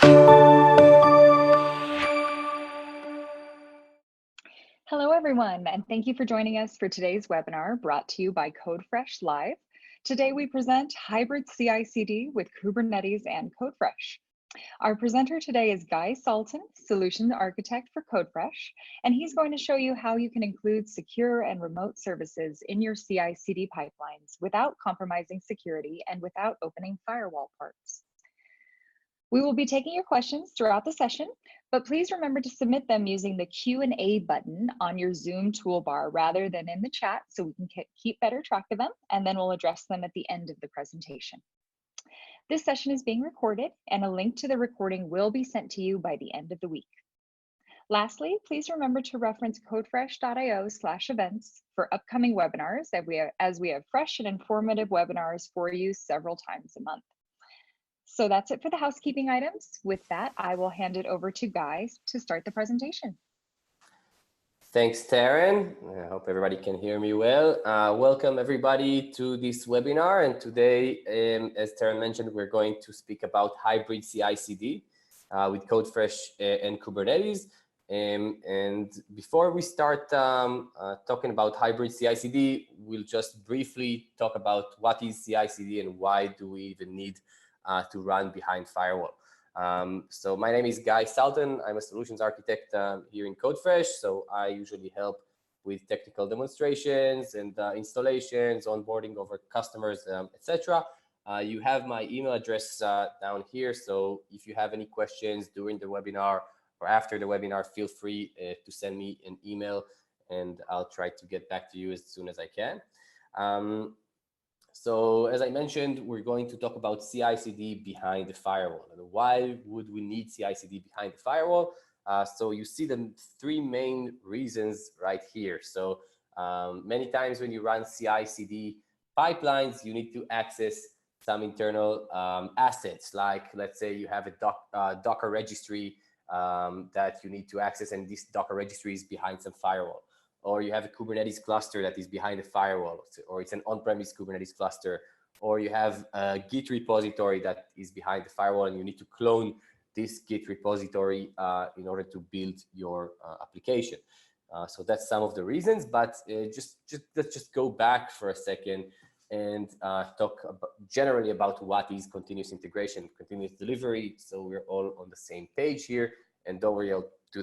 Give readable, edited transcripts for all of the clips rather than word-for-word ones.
Hello, everyone, and thank you for joining us for today's webinar brought to you by Codefresh Live. Today, we present Hybrid CI/CD with Kubernetes and Codefresh. Our presenter today is Guy Salton, Solution Architect for Codefresh, and he's going to show you how you can include secure and remote services in your CI/CD pipelines without compromising security and without opening firewall ports. We will be taking your questions throughout the session, but please remember to submit them using the Q&A button on your Zoom toolbar rather than in the chat so we can keep better track of them, and then we'll address them at the end of the presentation. This session is being recorded, and a link to the recording will be sent to you by the end of the week. Lastly, please remember to reference codefresh.io/events for upcoming webinars as we have fresh and informative webinars for you several times a month. So that's it for the housekeeping items. With that, I will hand it over to Guy to start the presentation. Thanks, Taryn. I hope everybody can hear me well. Welcome everybody to this webinar. And today, as Taryn mentioned, we're going to speak about hybrid CI/CD with Codefresh and Kubernetes. And before we start talking about hybrid CI/CD, we'll just briefly talk about what is CI/CD and why do we even need to run behind firewall. So my name is Guy Salton. I'm a solutions architect here in Codefresh. So I usually help with technical demonstrations and installations, onboarding over customers, etc. You have my email address down here. So if you have any questions during the webinar or after the webinar, feel free to send me an email and I'll try to get back to you as soon as I can. So as I mentioned, we're going to talk about CI/CD behind the firewall. And why would we need CI/CD behind the firewall? So you see the three main reasons right here. So many times when you run CI/CD pipelines, you need to access some internal assets. Like let's say you have a Docker registry that you need to access, and this Docker registry is behind some firewall. Or you have a Kubernetes cluster that is behind a firewall, or it's an on-premise Kubernetes cluster, or you have a Git repository that is behind the firewall and you need to clone this Git repository in order to build your application. So that's some of the reasons, but let's just go back for a second and talk generally about what is continuous integration, continuous delivery, so we're all on the same page here. And don't worry, I'll do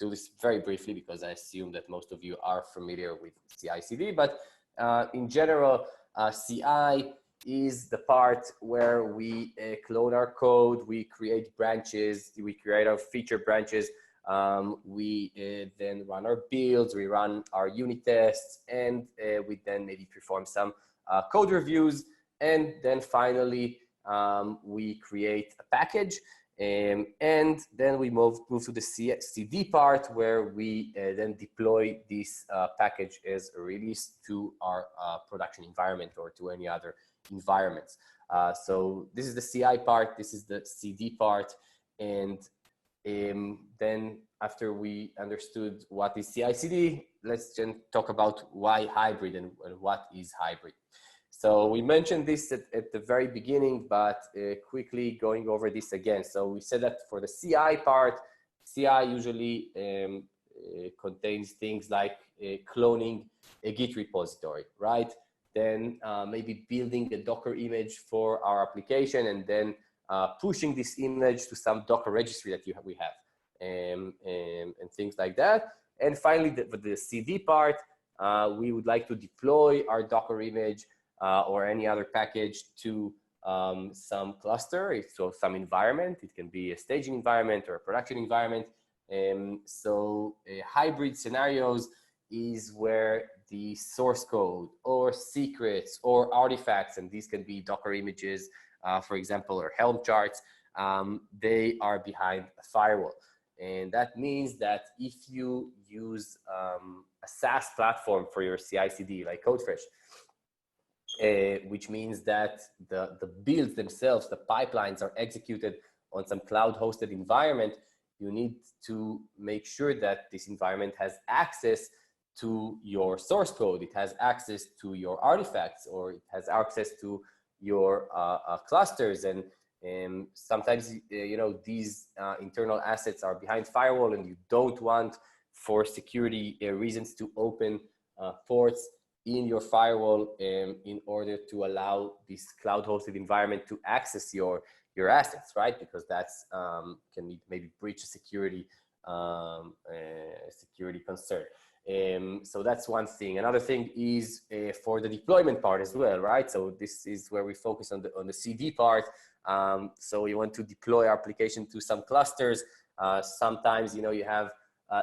this very briefly because I assume that most of you are familiar with CI/CD, but in general, CI is the part where we clone our code, we create branches, we create our feature branches, we then run our builds, we run our unit tests, and we then maybe perform some code reviews, and then finally we create a package. And then we move to the CD part where we then deploy this package as a release to our production environment or to any other environments. So this is the CI part, this is the CD part. And then after we understood what is CI/CD, let's then talk about why hybrid and what is hybrid. So we mentioned this at the very beginning, but quickly going over this again. So we said that for the CI part, CI usually contains things like cloning a Git repository, right? Then maybe building a Docker image for our application and then pushing this image to some Docker registry that we have and things like that. And finally, the CD part, we would like to deploy our Docker image or any other package to some cluster, so some environment. It can be a staging environment or a production environment. So hybrid scenarios is where the source code or secrets or artifacts, and these can be Docker images, for example, or Helm charts, they are behind a firewall. And that means that if you use a SaaS platform for your CI/CD like Codefresh, which means that the builds themselves, the pipelines are executed on some cloud-hosted environment, you need to make sure that this environment has access to your source code, it has access to your artifacts, or it has access to your clusters. And Sometimes, these internal assets are behind firewall and you don't want for security reasons to open ports in your firewall in order to allow this cloud hosted environment to access your assets, right? Because that's can maybe breach a security concern. So that's one thing. Another thing is for the deployment part as well, right? So this is where we focus on the CD part. So you want to deploy our application to some clusters. Sometimes, you have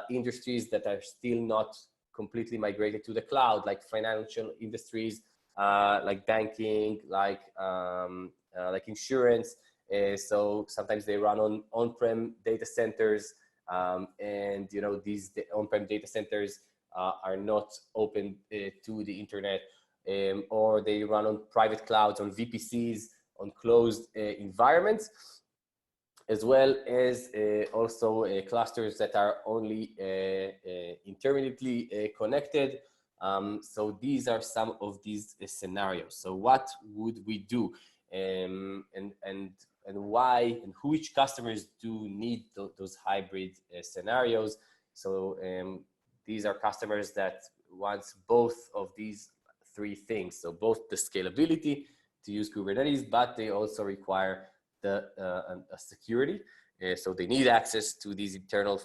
industries that are still not completely migrated to the cloud, like financial industries, like banking, like insurance. So sometimes they run on-prem data centers, and these on-prem data centers are not open to the internet, or they run on private clouds, on VPCs, on closed environments, as well as also clusters that are only intermittently connected. So these are some of these scenarios. So what would we do, and why, and which customers do need those hybrid scenarios? So these are customers that want both of these three things. So both the scalability to use Kubernetes, but they also require the security. So they need access to these internal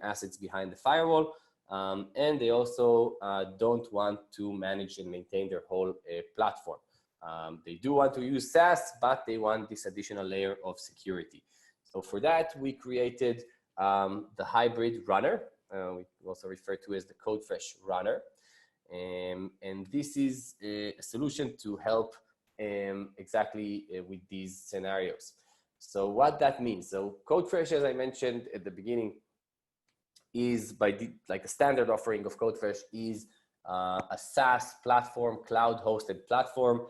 assets behind the firewall. And they also don't want to manage and maintain their whole platform. They do want to use SaaS, but they want this additional layer of security. So for that, we created the hybrid runner. We also refer to as the Codefresh runner. And this is a solution to help exactly with these scenarios. So what that means, so Codefresh, as I mentioned at the beginning, is like a standard offering of Codefresh is a SaaS platform, cloud hosted platform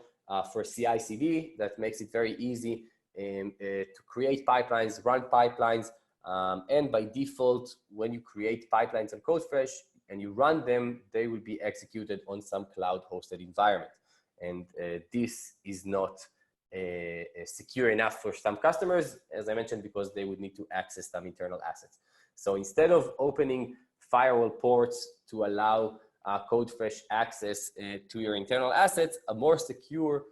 for CI/CD that makes it very easy to create pipelines, run pipelines, and by default, when you create pipelines on Codefresh and you run them, they will be executed on some cloud hosted environment. And this is not secure enough for some customers, as I mentioned, because they would need to access some internal assets. So instead of opening firewall ports to allow Codefresh access to your internal assets, a more secure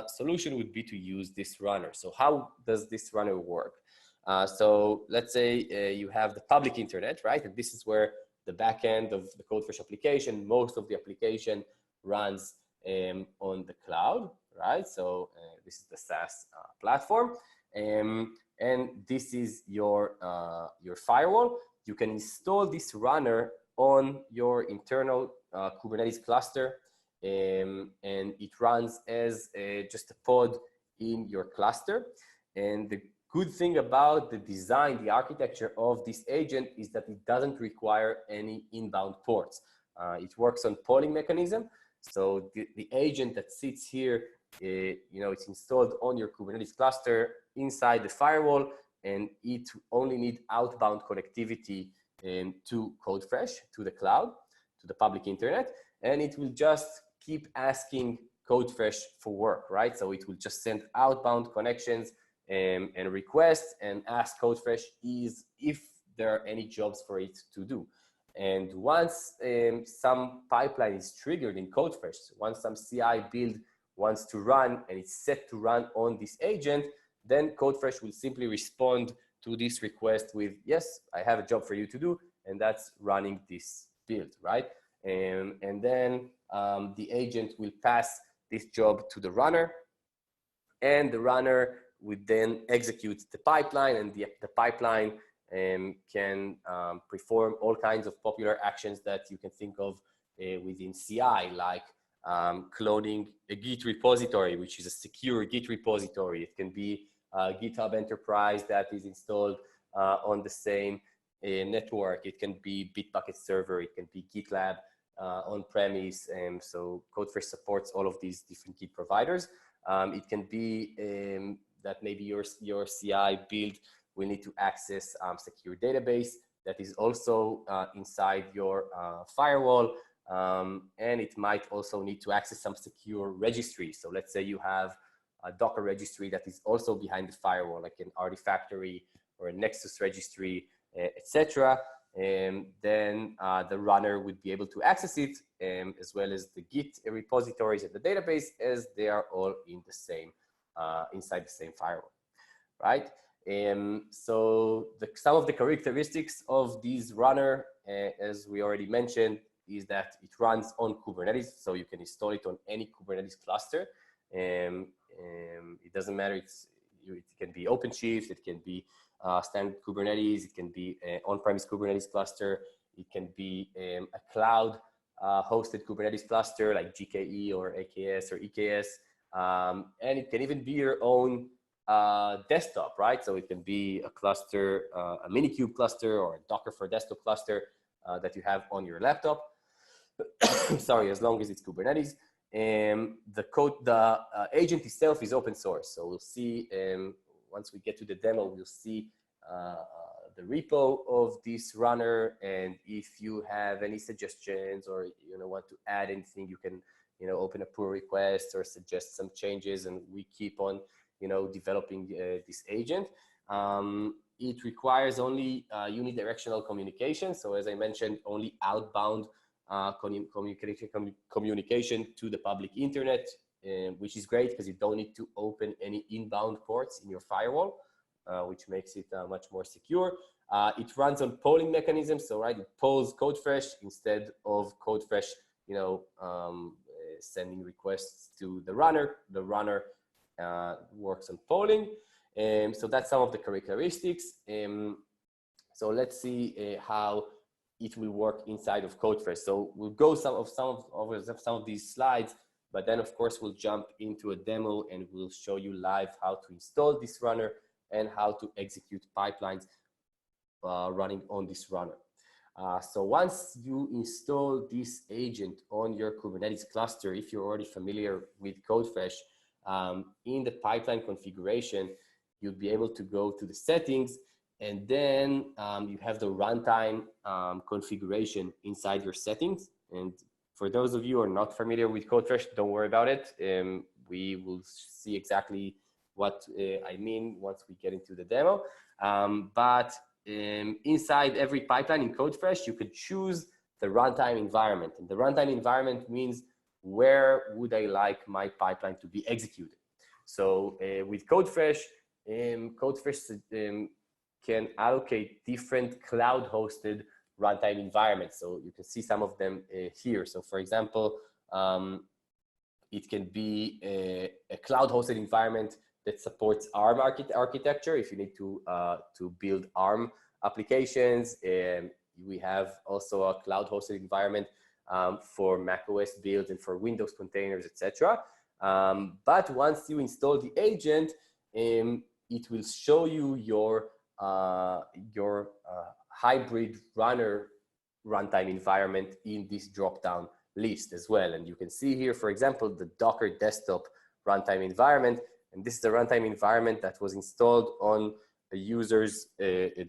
solution would be to use this runner. So how does this runner work? So let's say you have the public internet, right? And this is where the backend of the Codefresh application, most of the application runs on the cloud, right? So this is the SaaS platform, and this is your firewall. You can install this runner on your internal Kubernetes cluster, and it runs as just a pod in your cluster. And the good thing about the design, the architecture of this agent is that it doesn't require any inbound ports. It works on polling mechanism. So the agent that sits here, it's installed on your Kubernetes cluster inside the firewall, and it only needs outbound connectivity to Codefresh, to the cloud, to the public internet, and it will just keep asking Codefresh for work, right? So it will just send outbound connections and requests and ask Codefresh if there are any jobs for it to do. And once some pipeline is triggered in Codefresh, once some CI build wants to run and it's set to run on this agent, then Codefresh will simply respond to this request with, yes, I have a job for you to do, and that's running this build, right? And then the agent will pass this job to the runner, and the runner would then execute the pipeline, and the pipeline can perform all kinds of popular actions that you can think of within CI, like cloning a Git repository, which is a secure Git repository. It can be GitHub Enterprise that is installed on the same network. It can be Bitbucket server. It can be GitLab on-premise. And so Codefresh supports all of these different Git providers. It can be that maybe your CI build will need to access secure database that is also inside your firewall. And it might also need to access some secure registry. So let's say you have a Docker registry that is also behind the firewall, like an Artifactory or a Nexus registry, etc. And then the runner would be able to access it, as well as the Git repositories and the database, as they are all in the same, inside the same firewall, right? So some of the characteristics of this runner, as we already mentioned, is that it runs on Kubernetes, so you can install it on any Kubernetes cluster. It doesn't matter, it can be OpenShift, it can be standard Kubernetes, it can be an on-premise Kubernetes cluster, it can be a cloud hosted Kubernetes cluster like GKE or AKS or EKS, and it can even be your own desktop, right? So it can be a cluster, a Minikube cluster or a Docker for desktop cluster that you have on your laptop. Sorry, as long as it's Kubernetes. The agent itself is open source. So we'll see, once we get to the demo, we'll see the repo of this runner. And if you have any suggestions or want to add anything, you can open a pull request or suggest some changes, and we keep on developing this agent. It requires only unidirectional communication. So as I mentioned, only outbound communication to the public internet, which is great because you don't need to open any inbound ports in your firewall, which makes it much more secure. It runs on polling mechanisms. So right, it polls Codefresh instead of Codefresh, sending requests to the runner. The runner works on polling. So that's some of the characteristics. So let's see how it will work inside of Codefresh. So we'll go some of these slides, but then of course we'll jump into a demo and we'll show you live how to install this runner and how to execute pipelines running on this runner. So once you install this agent on your Kubernetes cluster, if you're already familiar with Codefresh, in the pipeline configuration, you'll be able to go to the settings, and then you have the runtime configuration inside your settings. And for those of you who are not familiar with Codefresh, don't worry about it. We will see exactly what I mean once we get into the demo. But inside every pipeline in Codefresh, you could choose the runtime environment. And the runtime environment means where would I like my pipeline to be executed. So with Codefresh, Codefresh can allocate different cloud-hosted runtime environments. So you can see some of them here. So for example, it can be a cloud-hosted environment that supports ARM architecture if you need to build ARM applications. And we have also a cloud-hosted environment for macOS builds and for Windows containers, etc. But once you install the agent, it will show you your hybrid runner runtime environment in this drop-down list as well. And you can see here, for example, the Docker desktop runtime environment. And this is the runtime environment that was installed on a user's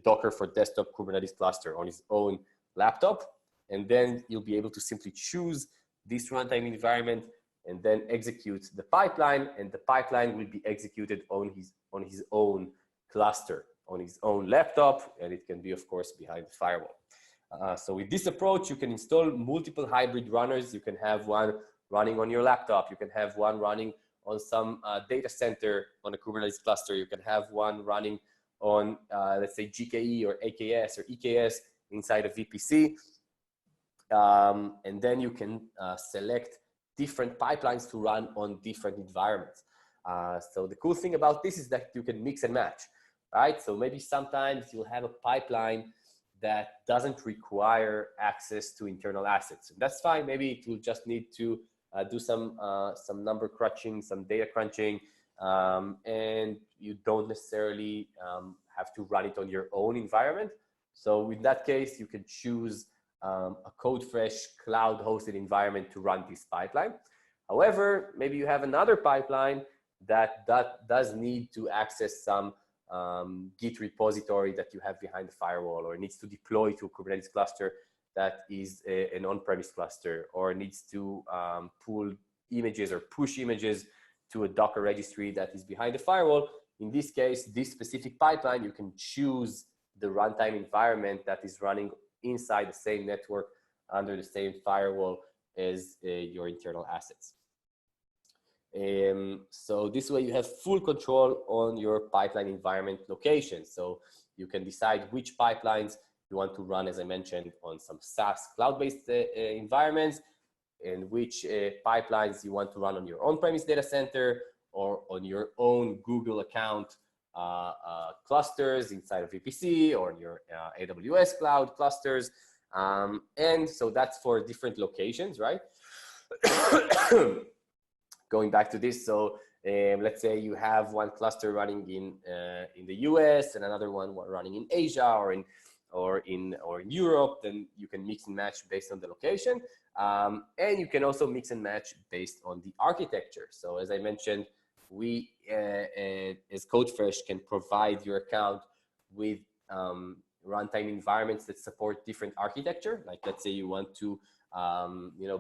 Docker for desktop Kubernetes cluster on his own laptop. And then you'll be able to simply choose this runtime environment and then execute the pipeline, and the pipeline will be executed on his own cluster, on his own laptop, and it can be, of course, behind the firewall. So with this approach, you can install multiple hybrid runners. You can have one running on your laptop. You can have one running on some data center on a Kubernetes cluster. You can have one running on, let's say, GKE or AKS or EKS inside a VPC. And then you can select different pipelines to run on different environments. So the cool thing about this is that you can mix and match, right? So maybe sometimes you'll have a pipeline that doesn't require access to internal assets. And that's fine. Maybe it will just need to do some number crunching, some data crunching, and you don't necessarily have to run it on your own environment. So in that case, you can choose a Codefresh cloud-hosted environment to run this pipeline. However, maybe you have another pipeline that does need to access some Git repository that you have behind the firewall, or needs to deploy to a Kubernetes cluster that is an on-premise cluster, or needs to pull images or push images to a Docker registry that is behind the firewall. In this case, this specific pipeline, you can choose the runtime environment that is running inside the same network under the same firewall as your internal assets. So this way you have full control on your pipeline environment location. So you can decide which pipelines you want to run, as I mentioned, on some SaaS cloud-based environments, and which pipelines you want to run on your on-premise data center or on your own Google account clusters inside of VPC or your AWS cloud clusters. And so that's for different locations, right? Going back to this, so let's say you have one cluster running in the US and another one running in Asia or in Europe, then you can mix and match based on the location. And you can also mix and match based on the architecture. So as I mentioned, we as Codefresh can provide your account with runtime environments that support different architecture. Like let's say you want to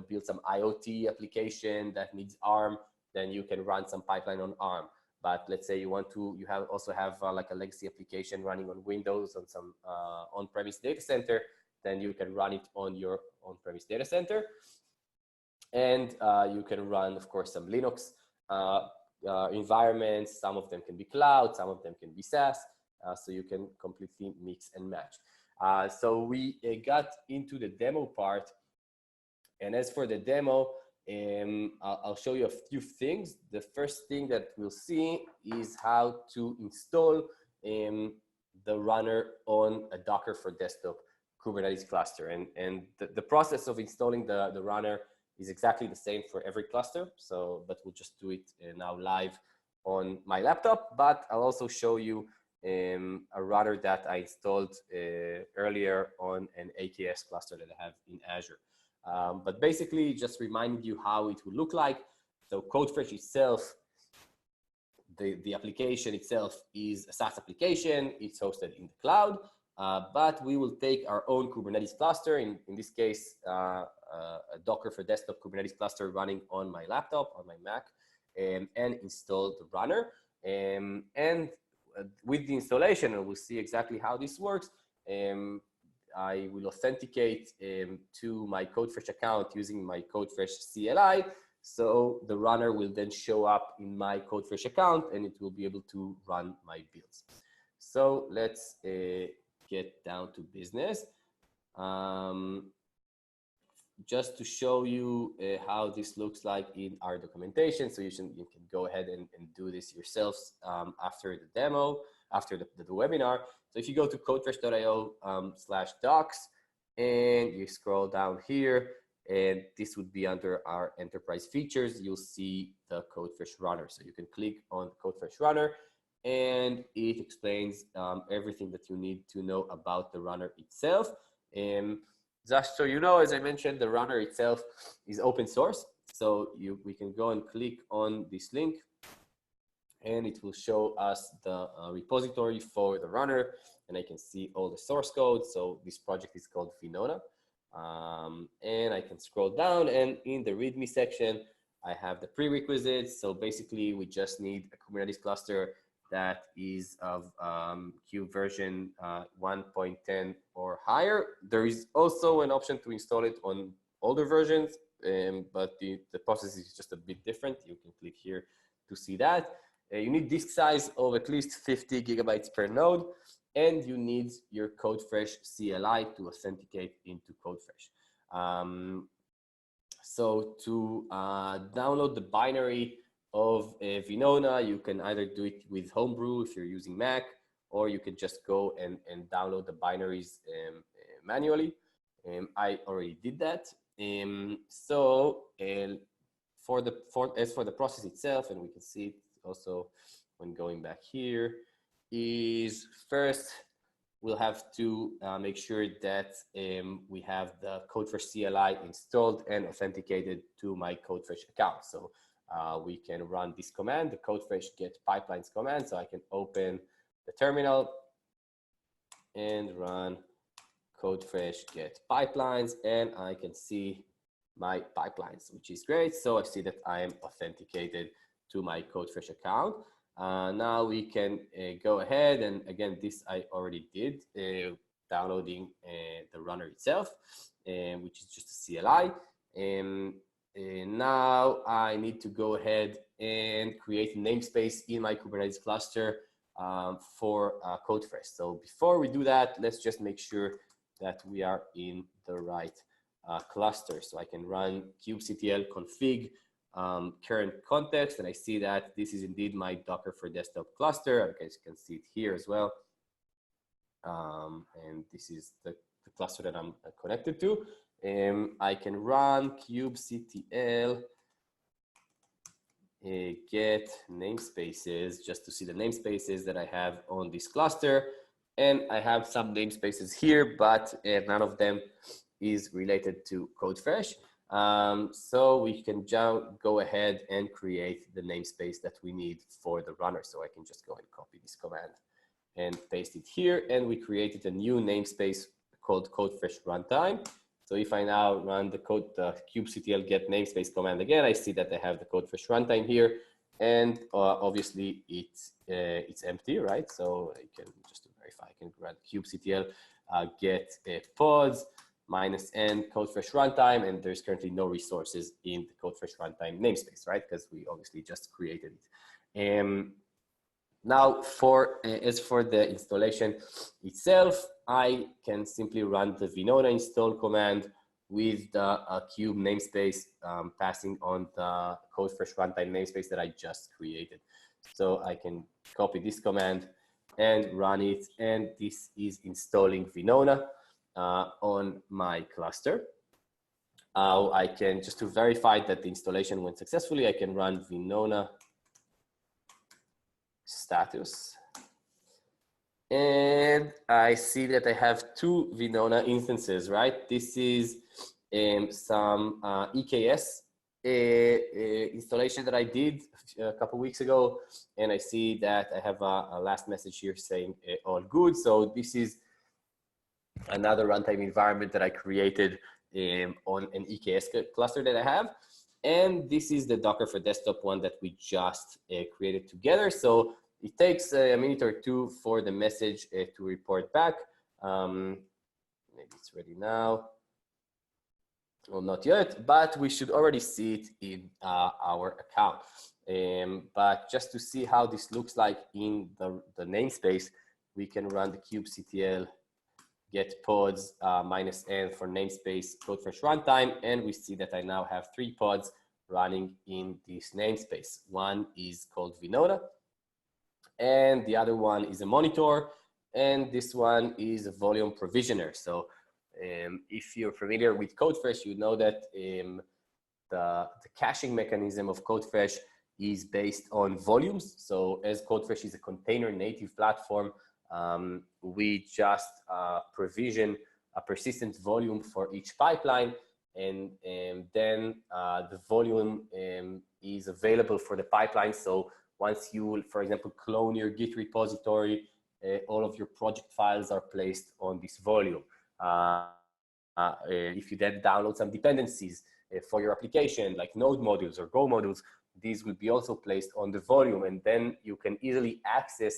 build some IoT application that needs ARM, then you can run some pipeline on ARM. But let's say you also have like a legacy application running on Windows on some on-premise data center, then you can run it on your on-premise data center. And you can run, of course, some Linux environments. Some of them can be cloud, some of them can be SaaS. So you can completely mix and match. So we got into the demo part. And as for the demo, I'll show you a few things. The first thing that we'll see is how to install the runner on a Docker for desktop Kubernetes cluster. And the process of installing the runner is exactly the same for every cluster. So, but we'll just do it now live on my laptop. But I'll also show you a runner that I installed earlier on an AKS cluster that I have in Azure. But basically just reminding you how it will look like. So Codefresh itself, the application itself is a SaaS application. It's hosted in the cloud, but we will take our own Kubernetes cluster, in this case, a Docker for desktop Kubernetes cluster running on my laptop, on my Mac, and install the runner. And with the installation, and we'll see exactly how this works, I will authenticate to my Codefresh account using my Codefresh CLI. So the runner will then show up in my Codefresh account and it will be able to run my builds. So let's get down to business. Just to show you how this looks like in our documentation. So you can go ahead and do this yourselves after the demo, after the webinar. So if you go to codefresh.io/docs and you scroll down here, and this would be under our enterprise features, you'll see the Codefresh runner. So you can click on the Codefresh runner and it explains everything that you need to know about the runner itself. Just so you know, as I mentioned, the runner itself is open source. So we can go and click on this link and it will show us the repository for the runner, and I can see all the source code. So this project is called Venona. And I can scroll down, and in the README section, I have the prerequisites. So basically, we just need a Kubernetes cluster that is of Kube version 1.10 or higher. There is also an option to install it on older versions, but the process is just a bit different. You can click here to see that. You need disk size of at least 50 gigabytes per node, and you need your Codefresh CLI to authenticate into Codefresh. So to download the binary of Venona, you can either do it with Homebrew if you're using Mac, or you can just go and download the binaries manually. I already did that. So as for the process itself, and we can see it also when going back here, is first we'll have to make sure that we have the Codefresh CLI installed and authenticated to my Codefresh account. So we can run this command, the Codefresh get pipelines command. So I can open the terminal and run Codefresh get pipelines, and I can see my pipelines, which is great. So I see that I am authenticated to my Codefresh account. Now we can go ahead, and again, this I already did, downloading the runner itself, which is just a CLI. And now I need to go ahead and create a namespace in my Kubernetes cluster for Codefresh. So before we do that, let's just make sure that we are in the right cluster. So I can run kubectl config current context, and I see that this is indeed my Docker for desktop cluster. I guess you can see it here as well. And this is the cluster that I'm connected to. I can run kubectl get namespaces just to see the namespaces that I have on this cluster. And I have some namespaces here, but none of them is related to Codefresh. So we can go ahead and create the namespace that we need for the runner. So I can just go and copy this command and paste it here. And we created a new namespace called Codefresh Runtime. So if I now run the kubectl get namespace command again, I see that I have the Codefresh Runtime here. And obviously it's empty, right? So I can just to verify, I can run kubectl get pods -n Codefresh Runtime, and there's currently no resources in the Codefresh Runtime namespace, right? Because we obviously just created it. Now, as for the installation itself, I can simply run the Vinona install command with the kube namespace passing on the Codefresh Runtime namespace that I just created. So I can copy this command and run it, and this is installing Vinona on my cluster. I can, just to verify that the installation went successfully, I can run Vinona status. And I see that I have two Vinona instances, right? This is some EKS installation that I did a couple of weeks ago. And I see that I have a last message here saying all good. So this is another runtime environment that I created on an EKS cluster that I have. And this is the Docker for desktop one that we just created together. So it takes a minute or two for the message to report back. Maybe it's ready now. Well, not yet, but we should already see it in our account. But just to see how this looks like in the namespace, we can run the kubectl get pods -n for namespace Codefresh Runtime, and we see that I now have 3 pods running in this namespace. One is called Vinona, and the other one is a monitor, and this one is a volume provisioner. So if you're familiar with Codefresh, you know that the caching mechanism of Codefresh is based on volumes. So as Codefresh is a container native platform, we just provision a persistent volume for each pipeline, and then the volume is available for the pipeline. So once you will, for example, clone your Git repository, all of your project files are placed on this volume. If you then download some dependencies for your application, like Node modules or Go modules, these will be also placed on the volume, and then you can easily access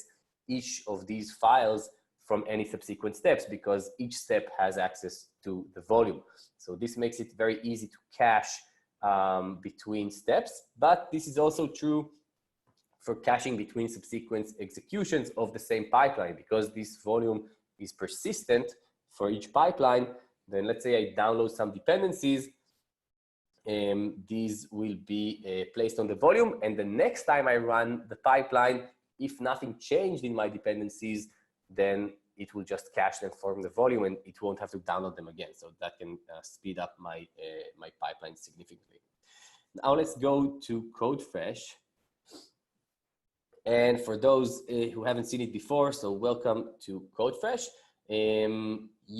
each of these files from any subsequent steps, because each step has access to the volume. So this makes it very easy to cache between steps, but this is also true for caching between subsequent executions of the same pipeline, because this volume is persistent for each pipeline. Then let's say I download some dependencies, these will be placed on the volume, and the next time I run the pipeline, if nothing changed in my dependencies, then it will just cache them from the volume, and it won't have to download them again. So that can speed up my pipeline significantly. Now let's go to Codefresh. And for those who haven't seen it before, so welcome to Codefresh.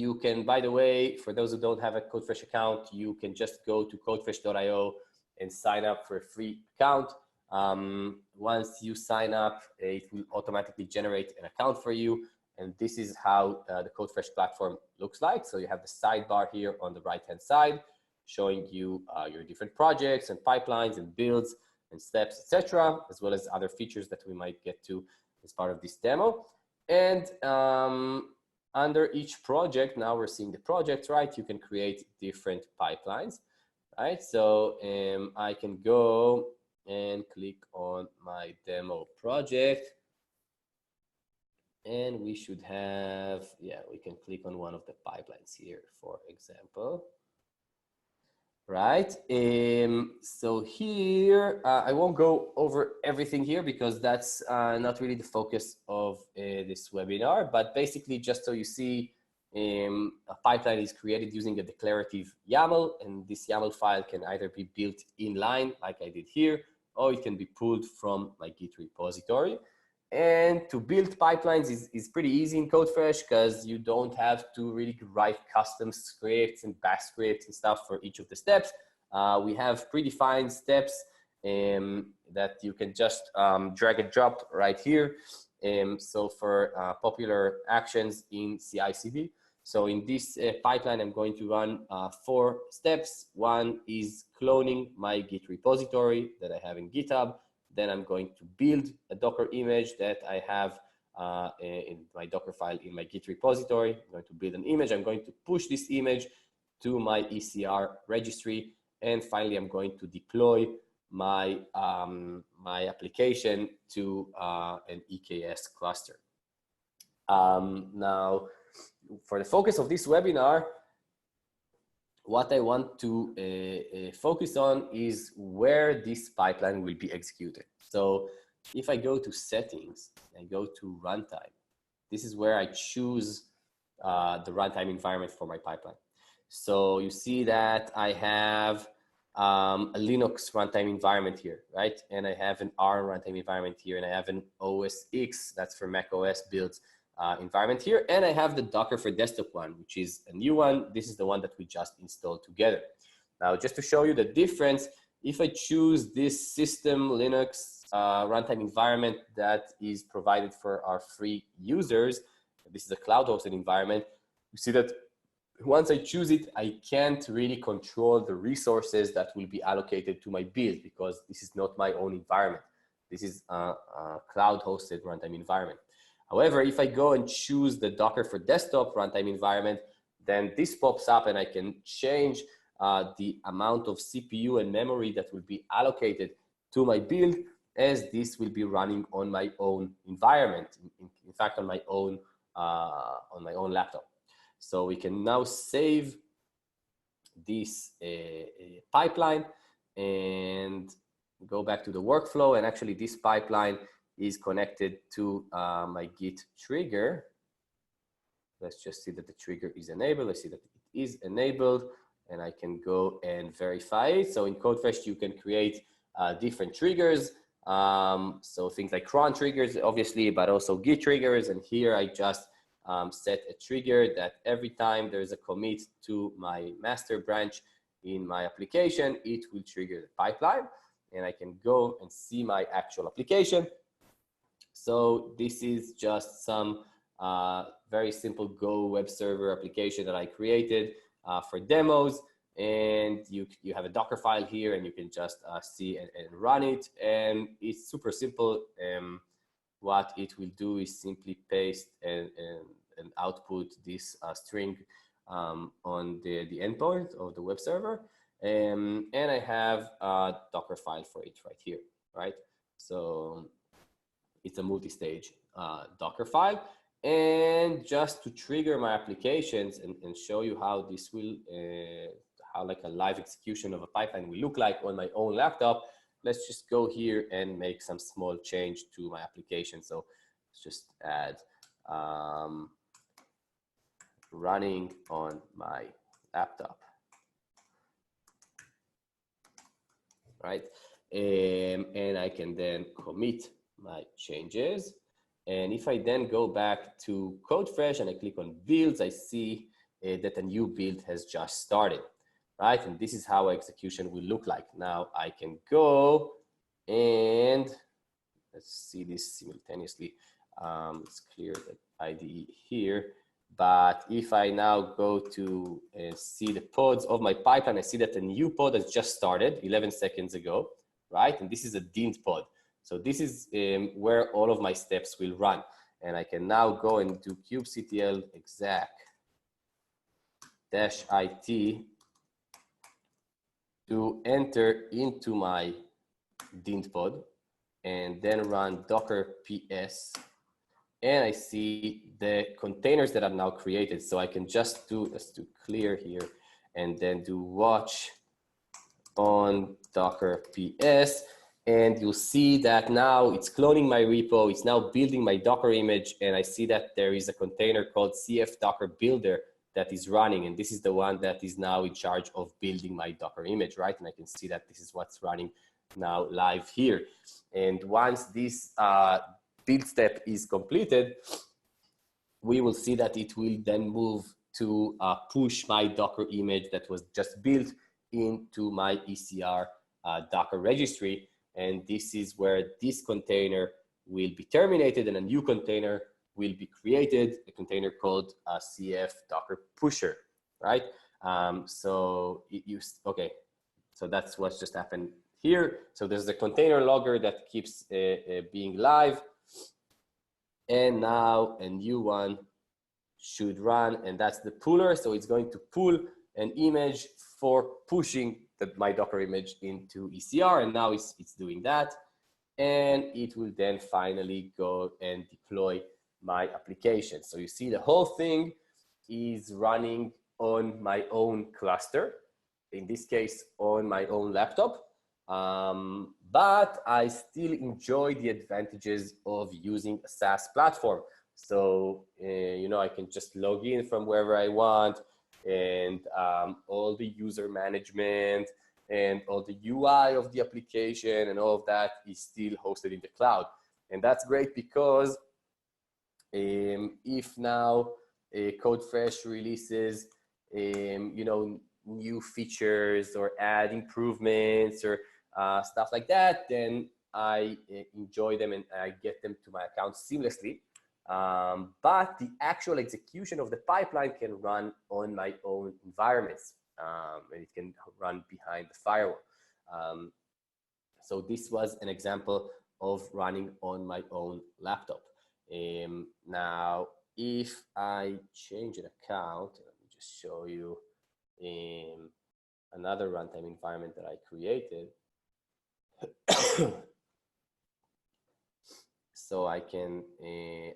You can, by the way, for those who don't have a Codefresh account, you can just go to codefresh.io and sign up for a free account. Once you sign up, it will automatically generate an account for you. And this is how the Codefresh platform looks like. So you have the sidebar here on the right-hand side, showing you your different projects and pipelines and builds. and steps, etc., as well as other features that we might get to as part of this demo. And under each project, now we're seeing the project, right? You can create different pipelines, right? So I can go and click on my demo project. And we should have, yeah, we can click on one of the pipelines here, for example. Right. So here, I won't go over everything here because that's not really the focus of this webinar, but basically just so you see, a pipeline is created using a declarative YAML, and this YAML file can either be built inline like I did here, or it can be pulled from my Git repository. And to build pipelines is pretty easy in Codefresh because you don't have to really write custom scripts and bash scripts and stuff for each of the steps. We have predefined steps that you can just drag and drop right here. So for popular actions in CI/CD. So in this pipeline, I'm going to run 4 steps. One is cloning my Git repository that I have in GitHub. Then I'm going to build a Docker image that I have in my Docker file in my Git repository. I'm going to build an image. I'm going to push this image to my ECR registry. And finally, I'm going to deploy my, my application to an EKS cluster. Now, for the focus of this webinar, what I want to focus on is where this pipeline will be executed. So if I go to settings, I go to runtime, this is where I choose the runtime environment for my pipeline. So you see that I have a Linux runtime environment here, right? And I have an ARM runtime environment here, and I have an OS X, that's for Mac OS builds, environment here, and I have the Docker for desktop one, which is a new one. This is the one that we just installed together. Now, just to show you the difference, if I choose this system Linux runtime environment that is provided for our free users, this is a cloud hosted environment, you see that once I choose it, I can't really control the resources that will be allocated to my build because this is not my own environment. This is a cloud hosted runtime environment. However, if I go and choose the Docker for desktop runtime environment, then this pops up and I can change the amount of CPU and memory that will be allocated to my build, as this will be running on my own environment. In fact, on my own laptop. So we can now save this pipeline and go back to the workflow. And actually, this pipeline is connected to my Git trigger. Let's just see that the trigger is enabled. I see that it is enabled, and I can go and verify it. So in Codefresh, you can create different triggers. So things like cron triggers, obviously, but also Git triggers. And here I just set a trigger that every time there's a commit to my master branch in my application, it will trigger the pipeline, and I can go and see my actual application. So this is just some very simple Go web server application that I created for demos. And you have a Docker file here, and you can just see and run it. And it's super simple. What it will do is simply paste and output this string on the endpoint of the web server. And I have a Docker file for it right here, right? So it's a multi-stage Docker file. And just to trigger my applications and show you how this will, how like a live execution of a pipeline will look like on my own laptop, let's just go here and make some small change to my application. So let's just add running on my laptop, right? And I can then commit my changes. And if I then go back to Codefresh and I click on builds, I see that a new build has just started, right? And this is how execution will look like. Now I can go and let's see this simultaneously. Let's clear the IDE here. But if I now go to see the pods of my pipeline, I see that a new pod has just started 11 seconds ago, right? And this is a dint pod. So this is where all of my steps will run. And I can now go and do kubectl exec -it to enter into my dint pod and then run docker ps. And I see the containers that I've now created. So I can just do, let's do clear here, and then do watch on docker ps. And you'll see that now it's cloning my repo. It's now building my Docker image. And I see that there is a container called CF Docker Builder that is running. And this is the one that is now in charge of building my Docker image, right? And I can see that this is what's running now live here. And once this build step is completed, we will see that it will then move to push my Docker image that was just built into my ECR Docker registry. And this is where this container will be terminated and a new container will be created, a container called CF Docker Pusher, right? So that's what's just happened here. So there's the container logger that keeps being live. And now a new one should run, and that's the puller. So it's going to pull an image for pushing my Docker image into ECR, and now it's doing that. And it will then finally go and deploy my application. So you see the whole thing is running on my own cluster, in this case on my own laptop. But I still enjoy the advantages of using a SaaS platform. So, you know, I can just log in from wherever I want, and all the user management and all the UI of the application and all of that is still hosted in the cloud. And that's great because if now Codefresh releases, you know, new features or add improvements or stuff like that, then I enjoy them and I get them to my account seamlessly. But the actual execution of the pipeline can run on my own environments, and it can run behind the firewall. So this was an example of running on my own laptop. Now, if I change an account, let me just show you another runtime environment that I created. So I can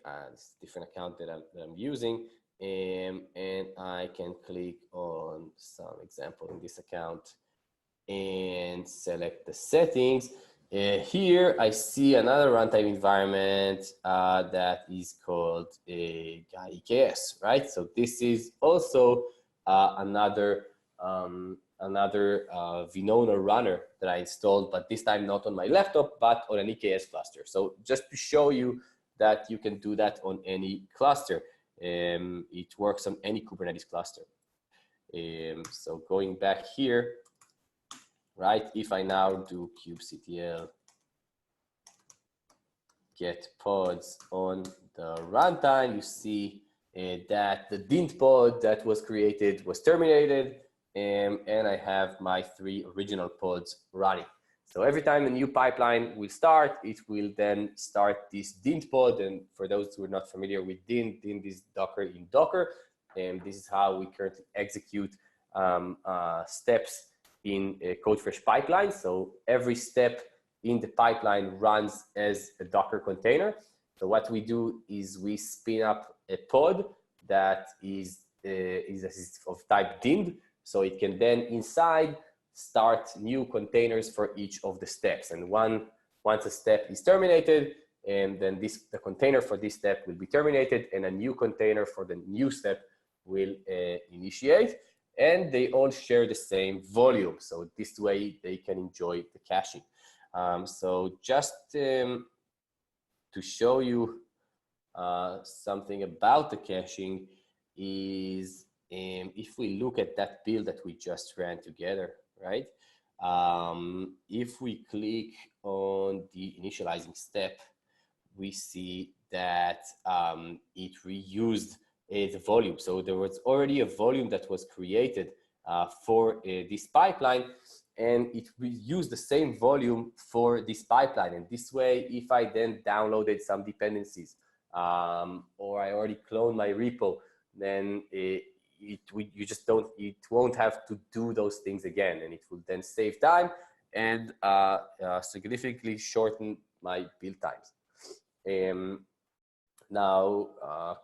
add a different account that I'm using, and I can click on some example in this account and select the settings. Here I see another runtime environment that is called EKS, right? So this is also another Venona runner that I installed, but this time not on my laptop, but on an EKS cluster. So just to show you that you can do that on any cluster. It works on any Kubernetes cluster. So going back here, right, if I now do kubectl get pods on the runtime, you see that the dint pod that was created was terminated, and I have my 3 original pods running. So every time a new pipeline will start, it will then start this dint pod. And for those who are not familiar with dint is Docker in Docker. And this is how we currently execute steps in a Codefresh pipeline. So every step in the pipeline runs as a Docker container. So what we do is we spin up a pod that is of type dint. So it can then inside start new containers for each of the steps. And once a step is terminated, and then the container for this step will be terminated, and a new container for the new step will initiate. And they all share the same volume. So this way they can enjoy the caching. So just to show you something about the caching is, if we look at that build that we just ran together, right? If we click on the initializing step, we see that it reused the volume. So there was already a volume that was created for this pipeline. and it will use the same volume for this pipeline. And this way, if I then downloaded some dependencies, or I already cloned my repo, then it won't have to do those things again, and it will then save time and significantly shorten my build times. Now,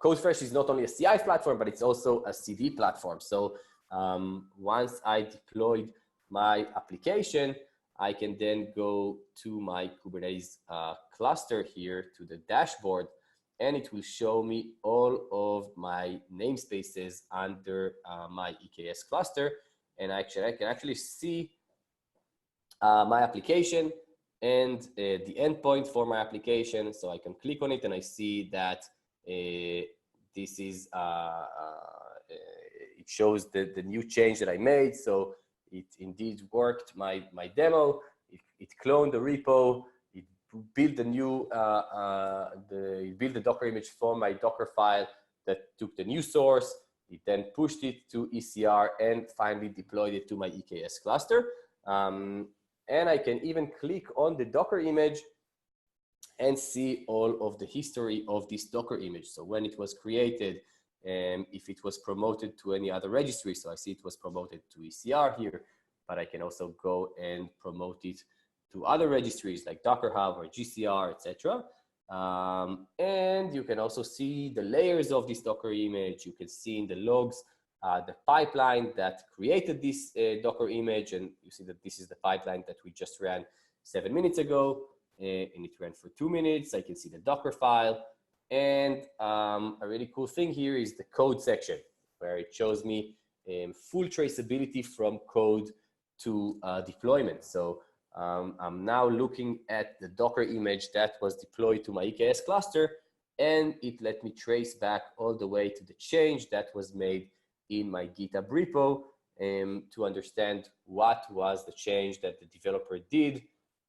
Codefresh is not only a CI platform, but it's also a CD platform. So once I deployed my application, I can then go to my Kubernetes cluster here to the dashboard, and it will show me all of my namespaces under my EKS cluster. And I can actually see my application and the endpoint for my application. So I can click on it and I see that this is, it shows the new change that I made. So it indeed worked, my demo. It cloned the repo. It built the new, it built the Docker image from my Docker file that took the new source. It then pushed it to ECR and finally deployed it to my EKS cluster. And I can even click on the Docker image and see all of the history of this Docker image. So when it was created, and if it was promoted to any other registry. So I see it was promoted to ECR here, but I can also go and promote it to other registries like Docker Hub or GCR, etc. And you can also see the layers of this Docker image. You can see in the logs the pipeline that created this Docker image, and you see that this is the pipeline that we just ran 7 minutes ago, and it ran for 2 minutes. I can see the Docker file, and a really cool thing here is the code section, where it shows me full traceability from code to deployment. So I'm now looking at the Docker image that was deployed to my EKS cluster, and it let me trace back all the way to the change that was made in my GitHub repo to understand what was the change that the developer did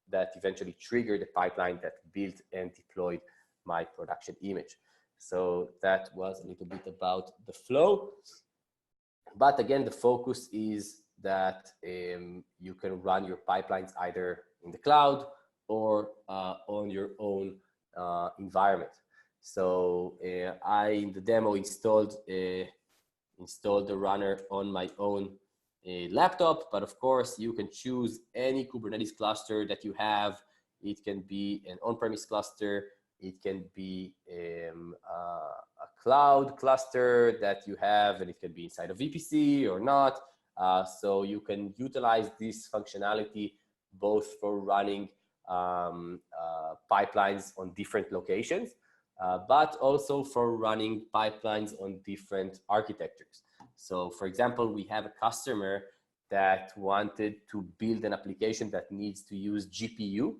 that eventually triggered the pipeline that built and deployed my production image. So that was a little bit about the flow. But again, the focus is that you can run your pipelines either in the cloud or on your own environment. So I, in the demo, installed the runner on my own laptop, but of course you can choose any Kubernetes cluster that you have. It can be an on-premise cluster, it can be a cloud cluster that you have, and it can be inside of VPC or not. So you can utilize this functionality both for running pipelines on different locations, but also for running pipelines on different architectures. So for example, we have a customer that wanted to build an application that needs to use GPU.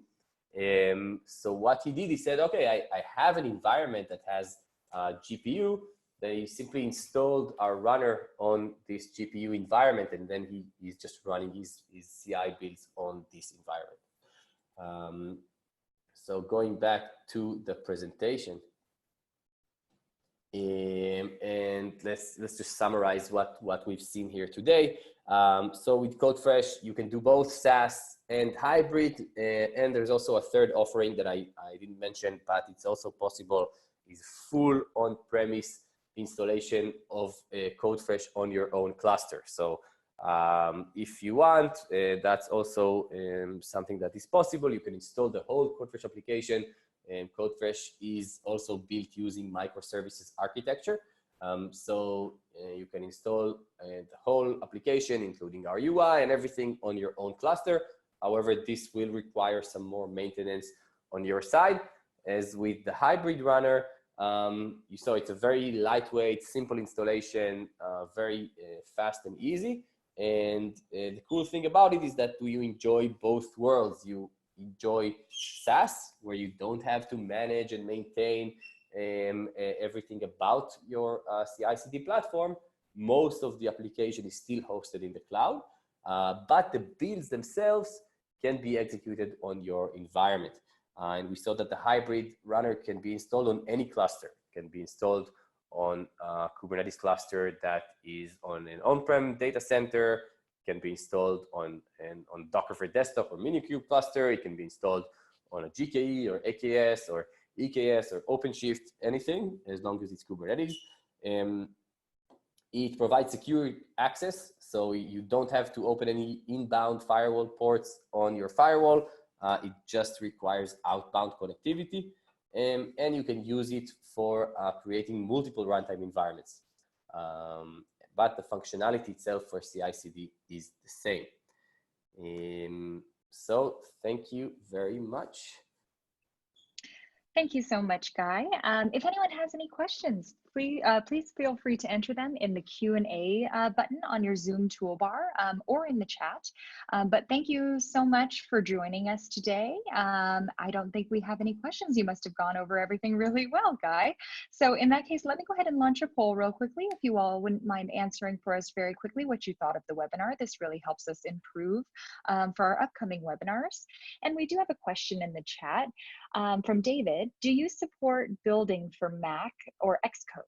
So what he did, he said, okay, I have an environment that has GPU. They simply installed our runner on this GPU environment, and then he's just running his CI builds on this environment. So going back to the presentation, and let's just summarize what we've seen here today. So with Codefresh, you can do both SaaS and hybrid, and there's also a third offering that I didn't mention, but it's also possible, is full on-premise installation of Codefresh on your own cluster. So if you want, that's also something that is possible. You can install the whole Codefresh application, and Codefresh is also built using microservices architecture. So you can install the whole application, including our UI and everything, on your own cluster. However, this will require some more maintenance on your side. As with the hybrid runner, you saw it's a very lightweight, simple installation, very fast and easy. And the cool thing about it is that you enjoy both worlds. You enjoy SaaS, where you don't have to manage and maintain everything about your CI/CD platform. Most of the application is still hosted in the cloud, but the builds themselves can be executed on your environment. And we saw that the hybrid runner can be installed on any cluster. It can be installed on a Kubernetes cluster that is on an on-prem data center. can be installed on Docker for desktop or Minikube cluster. It can be installed on a GKE or AKS or EKS or OpenShift, anything, as long as it's Kubernetes. It provides secure access, so you don't have to open any inbound firewall ports on your firewall. It just requires outbound connectivity, and you can use it for creating multiple runtime environments. But the functionality itself for CI/CD is the same. So thank you very much. Thank you so much, Guy. If anyone has any questions, please feel free to enter them in the Q&A button on your Zoom toolbar or in the chat. But thank you so much for joining us today. I don't think we have any questions. You must have gone over everything really well, Guy. So in that case, let me go ahead and launch a poll real quickly. If you all wouldn't mind answering for us very quickly what you thought of the webinar. This really helps us improve for our upcoming webinars. And we do have a question in the chat from David. Do you support building for Mac or Xcode?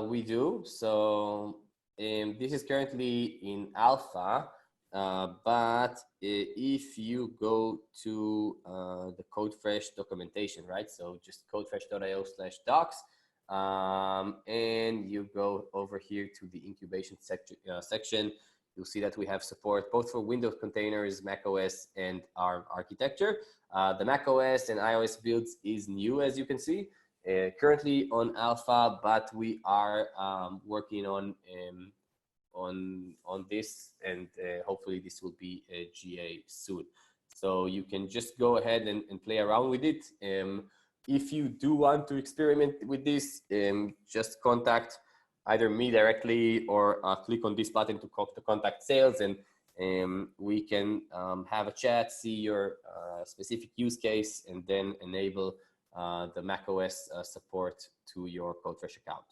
We do. So this is currently in alpha, but if you go to the Codefresh documentation, right? So just codefresh.io/docs, and you go over here to the incubation section, you'll see that we have support both for Windows containers, macOS, and ARM architecture. The macOS and iOS builds is new, as you can see, currently on alpha, but we are working on this, and hopefully this will be a GA soon. So you can just go ahead and play around with it. If you do want to experiment with this, just contact either me directly or click on this button to contact sales, and we can have a chat, see your specific use case, and then enable the macOS support to your Codefresh account.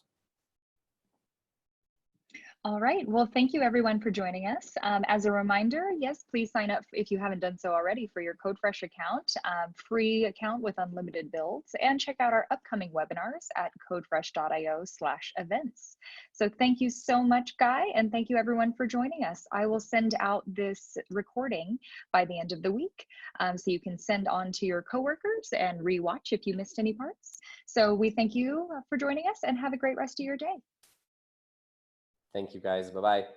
All right, well, thank you everyone for joining us. As a reminder, yes, please sign up if you haven't done so already for your Codefresh account, free account with unlimited builds, and check out our upcoming webinars at codefresh.io/events. So thank you so much, Guy, and thank you everyone for joining us. I will send out this recording by the end of the week, so you can send on to your coworkers and rewatch if you missed any parts. So we thank you for joining us, and have a great rest of your day. Thank you, guys. Bye-bye.